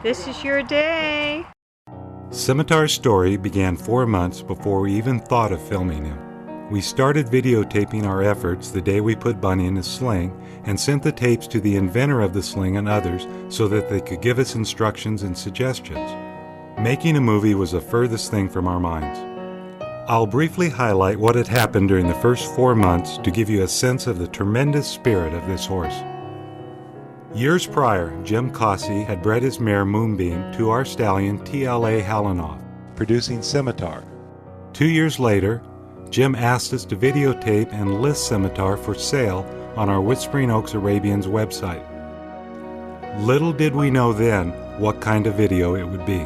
This is your day. Scimitar's story began 4 months before we even thought of filming him. We started videotaping our efforts the day we put Bunny in his sling and sent the tapes to the inventor of the sling and others so that they could give us instructions and suggestions. Making a movie was the furthest thing from our minds. I'll briefly highlight what had happened during the first 4 months to give you a sense of the tremendous spirit of this horse. Years prior, Jim Cossey had bred his mare Moonbeam to our stallion TLA Halanoff, producing Scimitar. 2 years later, Jim asked us to videotape and list Scimitar for sale on our Whispering Oaks Arabians website. Little did we know then what kind of video it would be.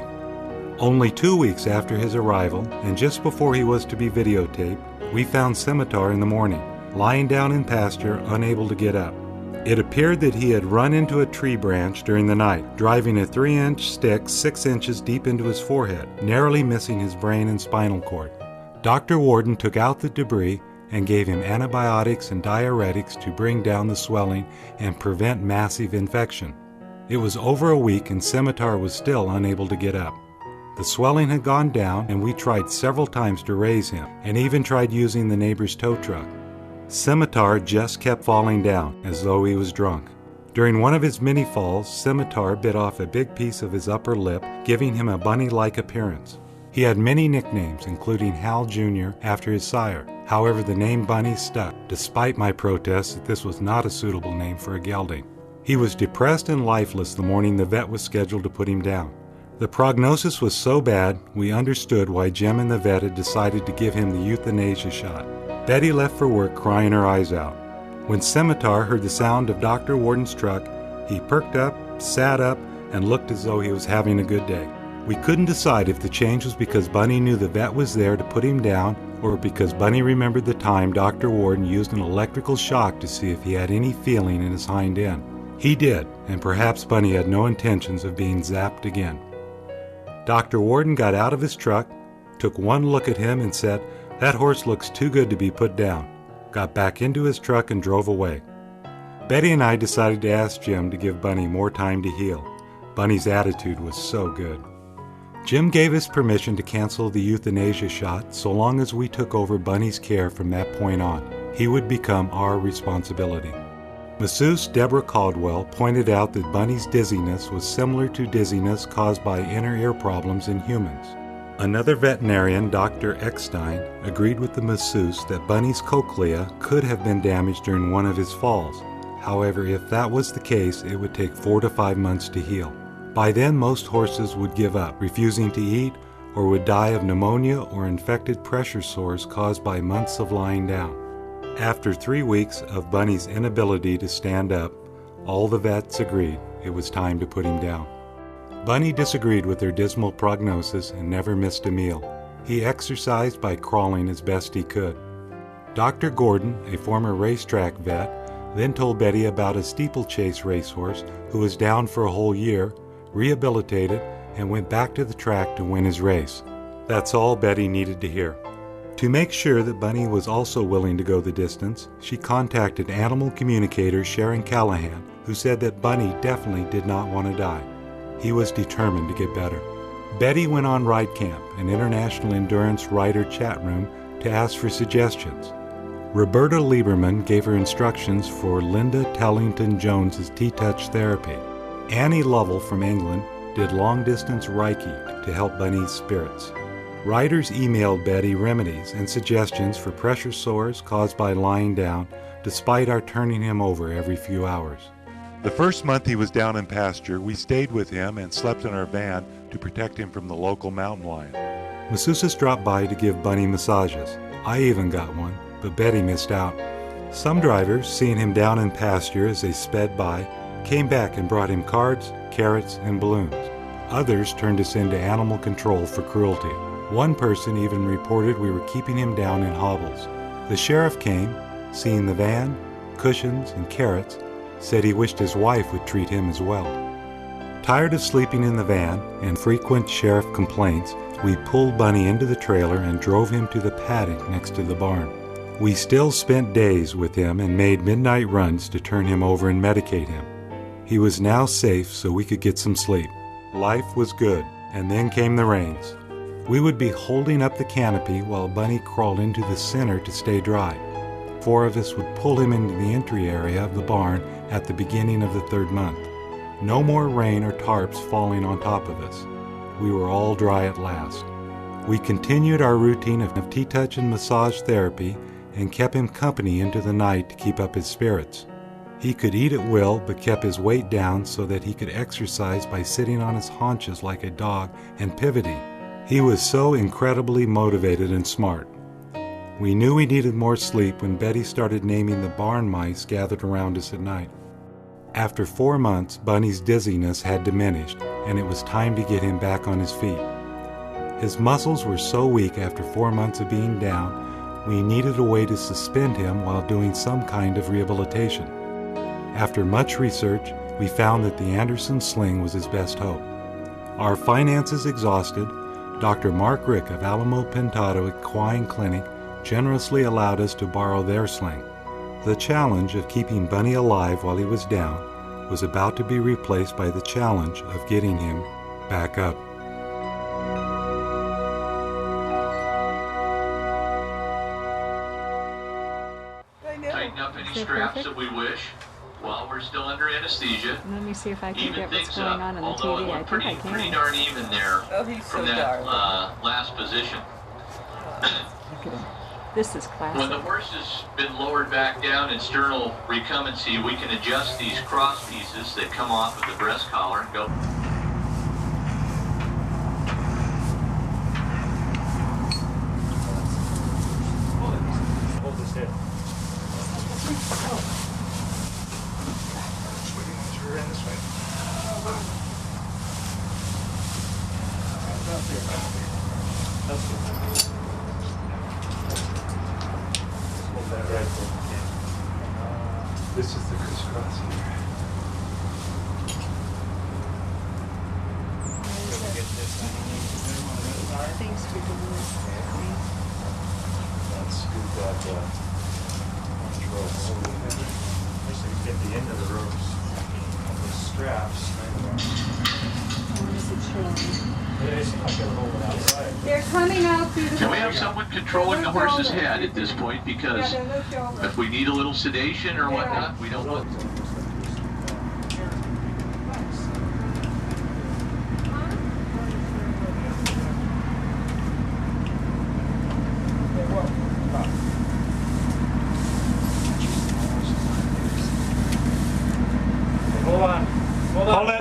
Only 2 weeks after his arrival, and just before he was to be videotaped, we found Scimitar in the morning, lying down in pasture, unable to get up. It appeared that he had run into a tree branch during the night, driving a 3-inch stick 6 inches deep into his forehead, narrowly missing his brain and spinal cord. Dr. Warden took out the debris and gave him antibiotics and diuretics to bring down the swelling and prevent massive infection. It was over a week and Scimitar was still unable to get up. The swelling had gone down and we tried several times to raise him and even tried using the neighbor's tow truck. Scimitar just kept falling down as though he was drunk. During one of his many falls, Scimitar bit off a big piece of his upper lip, giving him a bunny-like appearance. He had many nicknames, including Hal Jr. after his sire. However, the name Bunny stuck, despite my protests that this was not a suitable name for a gelding. He was depressed and lifeless the morning the vet was scheduled to put him down. The prognosis was so bad, we understood why Jim and the vet had decided to give him the euthanasia shot. Betty left for work crying her eyes out. When Scimitar heard the sound of Dr. Warden's truck, he perked up, sat up, and looked as though he was having a good day. We couldn't decide if the change was because Bunny knew the vet was there to put him down or because Bunny remembered the time Dr. Warden used an electrical shock to see if he had any feeling in his hind end. He did, and perhaps Bunny had no intentions of being zapped again. Dr. Warden got out of his truck, took one look at him and said, "That horse looks too good to be put down," got back into his truck and drove away. Betty and I decided to ask Jim to give Bunny more time to heal. Bunny's attitude was so good. Jim gave us permission to cancel the euthanasia shot so long as we took over Bunny's care from that point on. He would become our responsibility. Masseuse Deborah Caldwell pointed out that Bunny's dizziness was similar to dizziness caused by inner ear problems in humans. Another veterinarian, Dr. Eckstein, agreed with the masseuse that Bunny's cochlea could have been damaged during one of his falls. However, if that was the case, it would take 4 to 5 months to heal. By then, most horses would give up, refusing to eat, or would die of pneumonia or infected pressure sores caused by months of lying down. After 3 weeks of Bunny's inability to stand up, all the vets agreed it was time to put him down. Bunny disagreed with their dismal prognosis and never missed a meal. He exercised by crawling as best he could. Dr. Gordon, a former racetrack vet, then told Betty about a steeplechase racehorse who was down for a whole year, rehabilitated, and went back to the track to win his race. That's all Betty needed to hear. To make sure that Bunny was also willing to go the distance, she contacted animal communicator Sharon Callahan, who said that Bunny definitely did not want to die. He was determined to get better. Betty went on Ridecamp, an international endurance rider chat room, to ask for suggestions. Roberta Lieberman gave her instructions for Linda Tellington Jones's T-Touch therapy. Annie Lovell from England did long-distance Reiki to help Bunny's spirits. Riders emailed Betty remedies and suggestions for pressure sores caused by lying down, despite our turning him over every few hours. The first month he was down in pasture, we stayed with him and slept in our van to protect him from the local mountain lion. Masseuses dropped by to give Bunny massages. I even got one, but Betty missed out. Some drivers, seeing him down in pasture as they sped by, came back and brought him cards, carrots, and balloons. Others turned us into animal control for cruelty. One person even reported we were keeping him down in hobbles. The sheriff came, seeing the van, cushions, and carrots, said he wished his wife would treat him as well. Tired of sleeping in the van and frequent sheriff complaints, we pulled Bunny into the trailer and drove him to the paddock next to the barn. We still spent days with him and made midnight runs to turn him over and medicate him. He was now safe so we could get some sleep. Life was good, and then came the rains. We would be holding up the canopy while Bunny crawled into the center to stay dry. 4 of us would pull him into the entry area of the barn at the beginning of the 3rd month. No more rain or tarps falling on top of us. We were all dry at last. We continued our routine of T-touch and massage therapy and kept him company into the night to keep up his spirits. He could eat at will but kept his weight down so that he could exercise by sitting on his haunches like a dog and pivoting. He was so incredibly motivated and smart. We knew we needed more sleep when Betty started naming the barn mice gathered around us at night. After 4 months, Bunny's dizziness had diminished, and it was time to get him back on his feet. His muscles were so weak after 4 months of being down, we needed a way to suspend him while doing some kind of rehabilitation. After much research, we found that the Anderson Sling was his best hope. Our finances exhausted, Dr. Mark Rick of Alamo Pintado Equine Clinic generously allowed us to borrow their sling. The challenge of keeping Bunny alive while he was down was about to be replaced by the challenge of getting him back up. Tighten up any straps that we wish while we're still under anesthesia. Let me see if I can Even get what's things going up, on the although it TV. I went think I pretty can. darn even there Oh, from that last position. Look at him. This is classic. When the horse has been lowered back down in sternal recumbency, we can adjust these cross pieces that come off of the breast collar and go. Hold his head. This way. That's good. Hold that right there. This is the crisscross here. Thanks for doing this. Let's scoot that ropes. First, we get the end of the ropes on the straps. What is it showing? They seem like they're holding outside. They're coming out through the Can we have someone controlling the horse's head at this point? Because if we need a little sedation or whatnot, we don't want. Hold on. Hold it.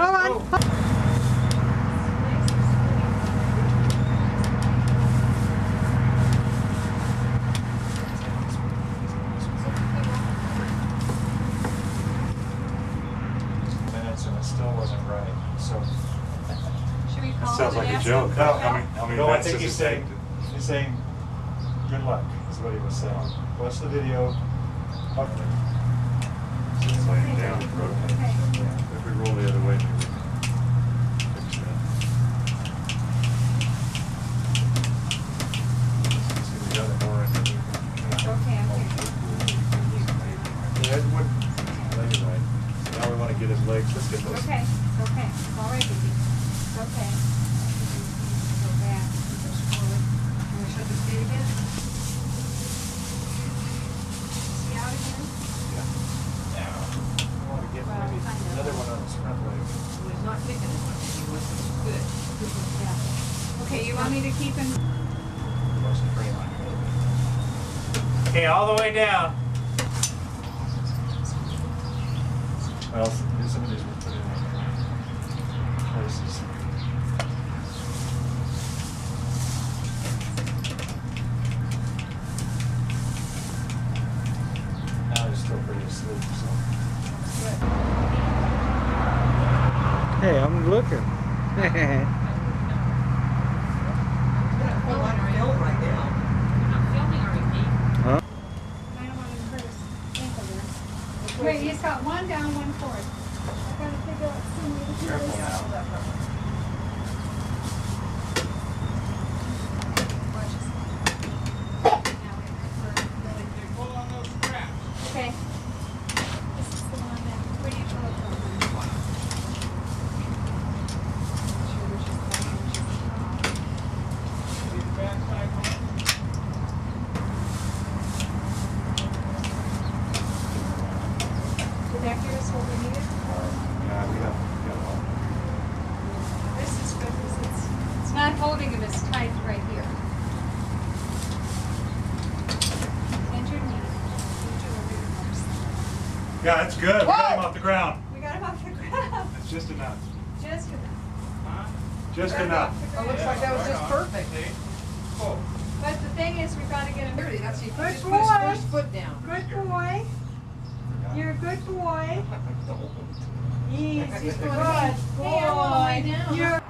Minutes and it still wasn't right. So Should we call Sounds it like and a ask joke. them for How help? many no, I minutes think does he's it take? saying good luck is what he was saying. Watch the video. Just laying down. Okay. If we roll the other way, maybe we can fix that. See, we got it more in there. Okay, I'm here. Yeah, it wouldn't lay it right. So now we want to get his legs. Let's get those. Okay, okay. All right, baby. Okay. Go back. Go forward. Can we shut this gate again? See out again? Now, we want to get Well, maybe I know. another one on his front leg. He's not kicking as much as he was. Good. Yeah. Okay, you want me to keep him? Most of the frame on here. Okay, all the way down. Well, some of these were put in places. Now he's still pretty asleep, so. Hey, I'm looking. Full on film right now. I don't want to hurt his ankle there. Wait, he's got one down, one forward. I gotta figure out some way to do this. Watch this. Now we have to really- Okay. This is the one that, where do you pull it from? back here is what we needed. Yeah, we got all. This is good because it's not holding him as tight right here. Bend your knee. Yeah, that's good. We got him off the ground. We got him off the ground. That's just enough. Just enough. Just enough. It looks like that was just perfect. But the thing is, we've got to get him Dirty, that's you Good just put his boy. first foot down. Good boy. You're a good boy. Easy. Good boy. Hey, I want to lay down. You're